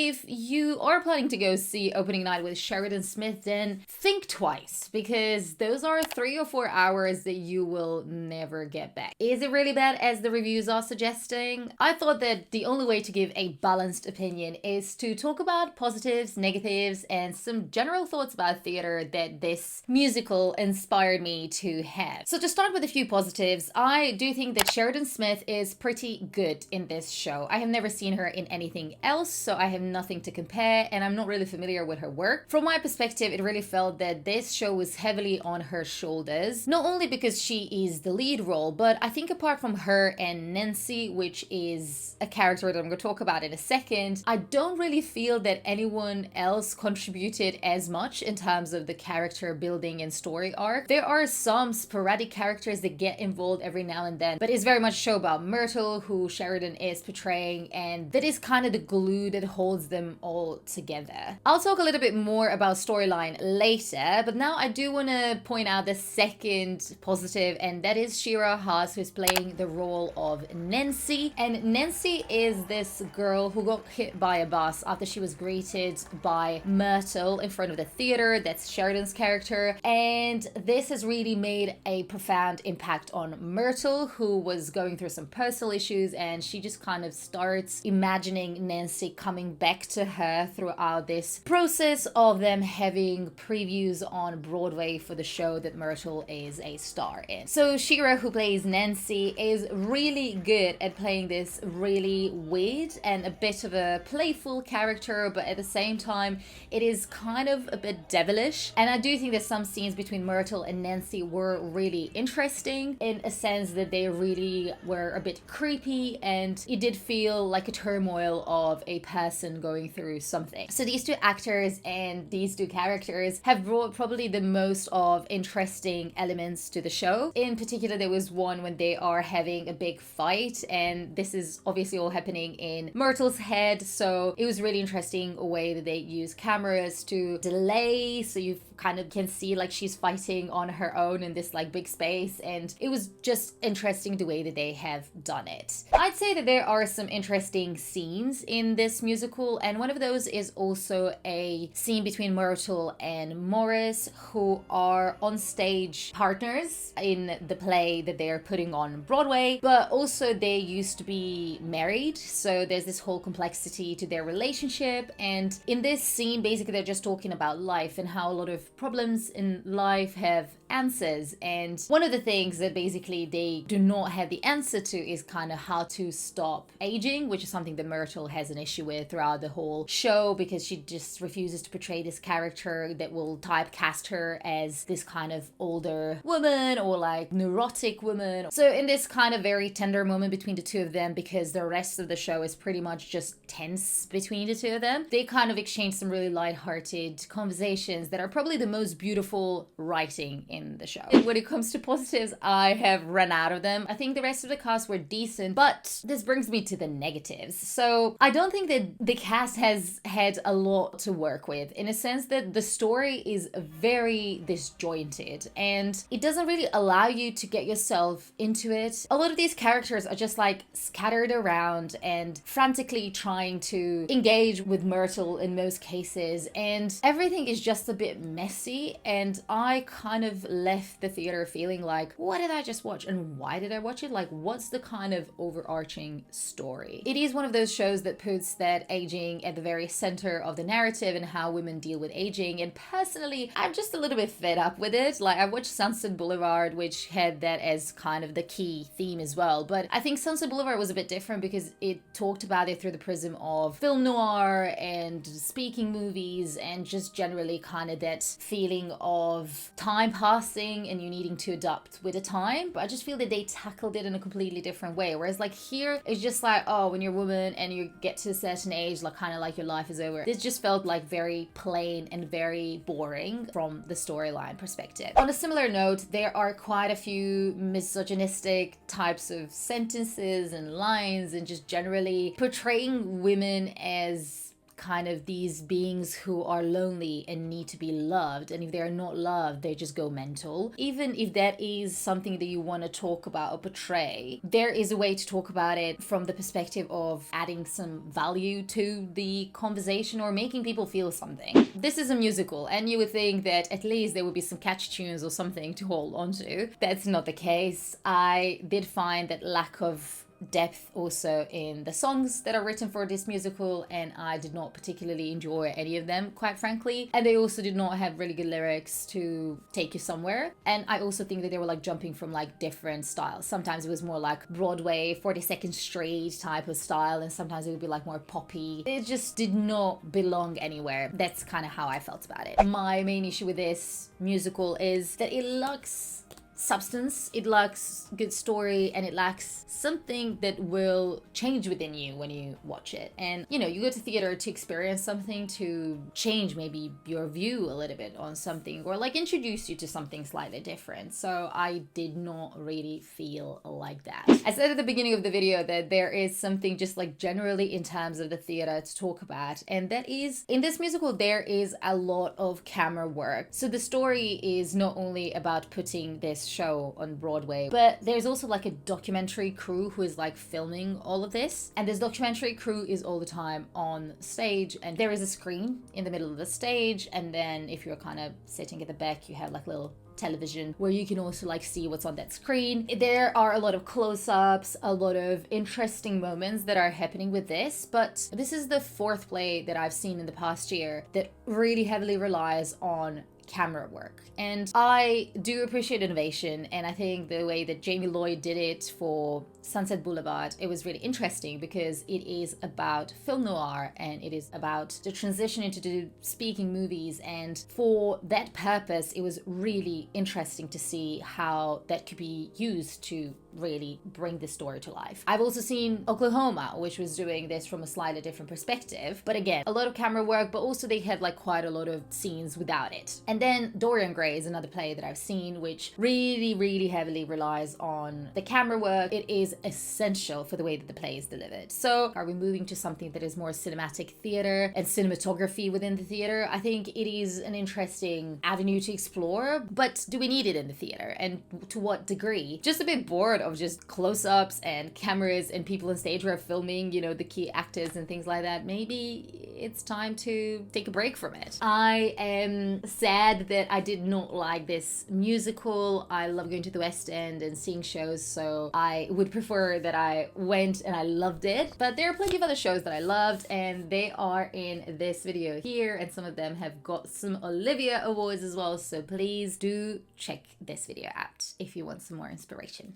if you are planning to go see opening night with Sheridan Smith, then think twice, because those are 3 or 4 hours that you will never get back. Is it really bad as the reviews are suggesting? I thought that the only way to give a balanced opinion is to talk about positives, negatives, and some general thoughts about theater that this musical inspired me to have. So to start with a few positives, I do think that Sheridan Smith is pretty good in this show. I have never seen her in anything else, so I have nothing to compare, and I'm not really familiar with her work. From my perspective, it really felt that this show was heavily on her shoulders, not only because she is the lead role, but I think apart from her and Nancy, which is a character that I'm going to talk about in a second, I don't really feel that anyone else contributed as much in terms of the character building and story arc. There are some sporadic characters that get involved every now and then, but it's very much a show about Myrtle, who Sheridan is portraying, and that is kind of the glue that holds them all together. I'll talk a little bit more about storyline later, but now I do want to point out the second positive, and that is Shira Haas, who's playing the role of Nancy. And Nancy is this girl who got hit by a bus after she was greeted by Myrtle in front of the theater. That's Sheridan's character, and this has really made a profound impact on Myrtle, who was going through some personal issues, and she just kind of starts imagining Nancy coming back to her throughout this process of them having previews on Broadway for the show that Myrtle is a star in. So Shira, who plays Nancy, is really good at playing this really weird and a bit of a playful character, but at the same time it is kind of a bit devilish. And I do think that some scenes between Myrtle and Nancy were really interesting in a sense that they really were a bit creepy, and it did feel like a turmoil of a person going through something. So these two actors and these two characters have brought probably the most of interesting elements to the show. In particular, there was one when they are having a big fight, and this is obviously all happening in Myrtle's head, so it was really interesting a way that they use cameras to delay, so you kind of can see like she's fighting on her own in this like big space, and it was just interesting the way that they have done it. I'd say that there are some interesting scenes in this musical, and one of those is also a scene between Myrtle and Morris, who are on stage partners in the play that they're putting on Broadway, but also they used to be married, so there's this whole complexity to their relationship. And in this scene, basically they're just talking about life and how a lot of problems in life have answers, and one of the things that basically they do not have the answer to is kind of how to stop aging, which is something that Myrtle has an issue with throughout the whole show, because she just refuses to portray this character that will typecast her as this kind of older woman or like neurotic woman. So in this kind of very tender moment between the two of them, because the rest of the show is pretty much just tense between the two of them, they kind of exchange some really lighthearted conversations that are probably the most beautiful writing in the show. When it comes to positives, I have run out of them. I think the rest of the cast were decent, but this brings me to the negatives. So I don't think that the cast has had a lot to work with, in a sense that the story is very disjointed and it doesn't really allow you to get yourself into it. A lot of these characters are just like scattered around and frantically trying to engage with Myrtle in most cases, and everything is just a bit messy, and I kind of left the theater feeling like, what did I just watch and why did I watch it? Like, what's the kind of overarching story? It is one of those shows that puts that aging at the very center of the narrative and how women deal with aging, and personally I'm just a little bit fed up with it. Like, I watched Sunset Boulevard, which had that as kind of the key theme as well, but I think Sunset Boulevard was a bit different because it talked about it through the prism of film noir and speaking movies and just generally kind of that feeling of time passing and you needing to adapt with the time. But I just feel that they tackled it in a completely different way, whereas like here it's just like, oh, when you're a woman and you get to a certain age, like kind of like your life is over. This just felt like very plain and very boring from the storyline perspective. On a similar note, there are quite a few misogynistic types of sentences and lines and just generally portraying women as kind of these beings who are lonely and need to be loved, and if they are not loved, they just go mental. Even if that is something that you want to talk about or portray, there is a way to talk about it from the perspective of adding some value to the conversation or making people feel something. This is a musical, and you would think that at least there would be some catchy tunes or something to hold on to. That's not the case. I did find that lack of depth also in the songs that are written for this musical, and I did not particularly enjoy any of them, quite frankly. And they also did not have really good lyrics to take you somewhere. And I also think that they were like jumping from like different styles. Sometimes it was more like Broadway 42nd Street type of style, and sometimes it would be like more poppy. It just did not belong anywhere. That's kind of how I felt about it. My main issue with this musical is that it lacks substance, it lacks good story, and it lacks something that will change within you when you watch it. And you know, you go to theater to experience something, to change maybe your view a little bit on something, or like introduce you to something slightly different. So I did not really feel like that. I said at the beginning of the video that there is something just like generally in terms of the theater to talk about, and that is in this musical there is a lot of camera work. So the story is not only about putting this show on Broadway, but there's also like a documentary crew who is like filming all of this, and this documentary crew is all the time on stage, and there is a screen in the middle of the stage, and then if you're kind of sitting at the back, you have like little television where you can also like see what's on that screen. There are a lot of close-ups, a lot of interesting moments that are happening with this, but this is the fourth play that I've seen in the past year that really heavily relies on camera work. And I do appreciate innovation, and I think the way that Jamie Lloyd did it for Sunset Boulevard, it was really interesting because it is about film noir and it is about the transition into the speaking movies, and for that purpose it was really interesting to see how that could be used to really bring the story to life. I've also seen Oklahoma, which was doing this from a slightly different perspective, but again, a lot of camera work, but also they had like quite a lot of scenes without it. And then Dorian Gray is another play that I've seen which really heavily relies on the camera work. It is essential for the way that the play is delivered. So are we moving to something that is more cinematic theater and cinematography within the theater? I think it is an interesting avenue to explore, but do we need it in the theater, and to what degree? Just a bit bored of just close-ups and cameras and people on stage who are filming, you know, the key actors and things like that. Maybe it's time to take a break from it. I am sad that I did not like this musical. I love going to the West End and seeing shows, so I would prefer that I went and I loved it. But there are plenty of other shows that I loved, and they are in this video here, and some of them have got some Olivia awards as well, so please do check this video out if you want some more inspiration.